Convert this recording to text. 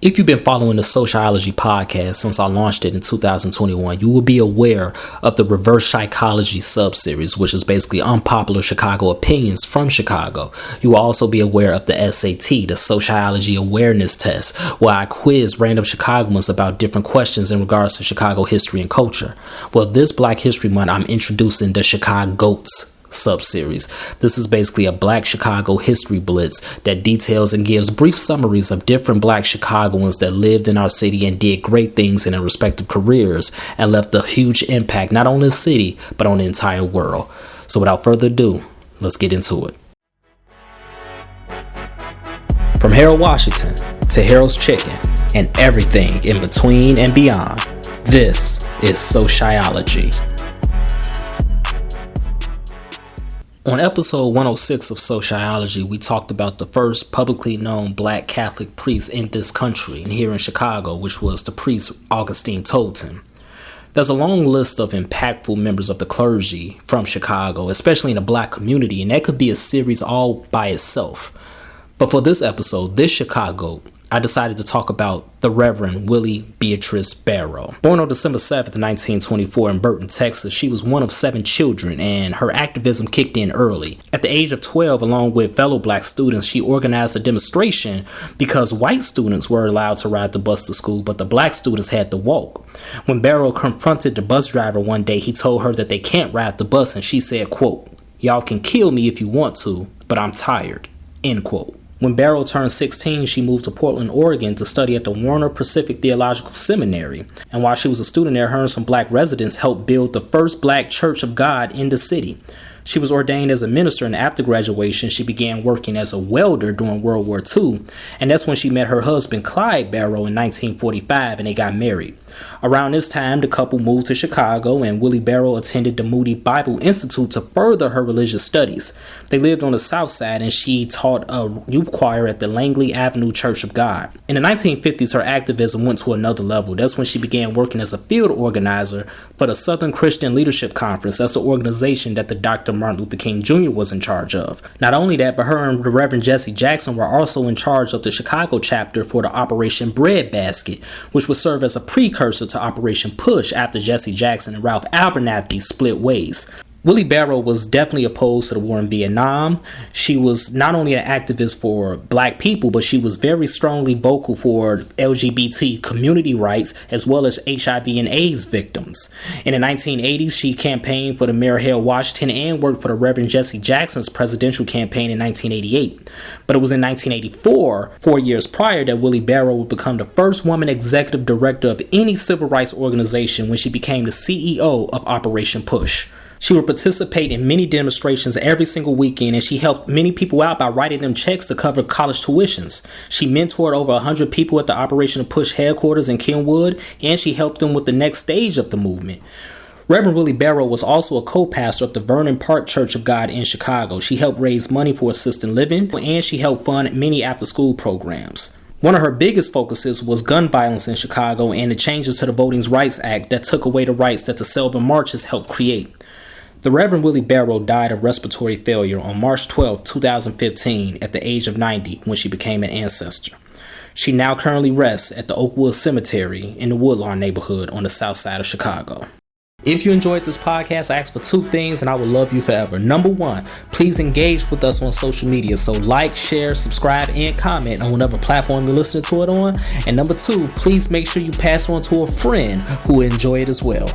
If you've been following the SoCHiology podcast since I launched it in 2021, you will be aware of the reverse psychology sub-series, which is basically unpopular Chicago opinions from Chicago. You will also be aware of the SAT, the SoCHiology awareness test, where I quiz random Chicagoans about different questions in regards to Chicago history and culture. Well, this Black History Month, I'm introducing the ChicaGOATS sub-series. This is basically a Black Chicago history blitz that details and gives brief summaries of different Black Chicagoans that lived in our city and did great things in their respective careers and left a huge impact not on the city but on the entire world. So without further ado, let's get into it. From Harold Washington to Harold's Chicken and everything in between and beyond, this is SoCHiology. On episode 106 of SoCHiology, we talked about the first publicly known Black Catholic priest in this country and here in Chicago, which was the priest Augustine Tolton. There's a long list of impactful members of the clergy from Chicago, especially in the Black community, and that could be a series all by itself. But for this episode, this Chicago, I decided to talk about the Reverend Willie Beatrice Barrow. Born on December 7th, 1924 in Burton, Texas, she was one of 7 children, and her activism kicked in early. At the age of 12, along with fellow Black students, she organized a demonstration because white students were allowed to ride the bus to school, but the Black students had to walk. When Barrow confronted the bus driver one day, he told her that they can't ride the bus, and she said, quote, "Y'all can kill me if you want to, but I'm tired," end quote. When Barrow turned 16, she moved to Portland, Oregon to study at the Warner Pacific Theological Seminary. And while she was a student there, her and some Black residents helped build the first Black Church of God in the city. She was ordained as a minister, and after graduation, she began working as a welder during World War II. And that's when she met her husband, Clyde Barrow, in 1945, and they got married. Around this time, the couple moved to Chicago, and Willie Barrow attended the Moody Bible Institute to further her religious studies. They lived on the south side, and she taught a youth choir at the Langley Avenue Church of God. In the 1950s, her activism went to another level. That's when she began working as a field organizer for the Southern Christian Leadership Conference. That's an organization that the Dr. Martin Luther King Jr. was in charge of. Not only that, but her and the Reverend Jesse Jackson were also in charge of the Chicago chapter for the Operation Breadbasket, which would serve as a precursor to Operation Push after Jesse Jackson and Ralph Abernathy split ways. Willie Barrow was definitely opposed to the war in Vietnam. She was not only an activist for Black people, but she was very strongly vocal for LGBT community rights as well as HIV and AIDS victims. In the 1980s, she campaigned for the Mayor Harold Washington and worked for the Reverend Jesse Jackson's presidential campaign in 1988. But it was in 1984, 4 years prior, that Willie Barrow would become the first woman executive director of any civil rights organization when she became the CEO of Operation Push. She would participate in many demonstrations every single weekend, and she helped many people out by writing them checks to cover college tuitions. She mentored over 100 people at the Operation Push headquarters in Kenwood, and she helped them with the next stage of the movement. Reverend Willie Barrow was also a co-pastor of the Vernon Park Church of God in Chicago. She helped raise money for assisted living, and she helped fund many after-school programs. One of her biggest focuses was gun violence in Chicago and the changes to the Voting Rights Act that took away the rights that the Selma marches helped create. The Reverend Willie Barrow died of respiratory failure on March 12, 2015 at the age of 90 when she became an ancestor. She now currently rests at the Oakwood Cemetery in the Woodlawn neighborhood on the south side of Chicago. If you enjoyed this podcast, I ask for 2 things and I will love you forever. Number 1, please engage with us on social media. So like, share, subscribe, and comment on whatever platform you're listening to it on. And number 2, please make sure you pass on to a friend who will enjoy it as well.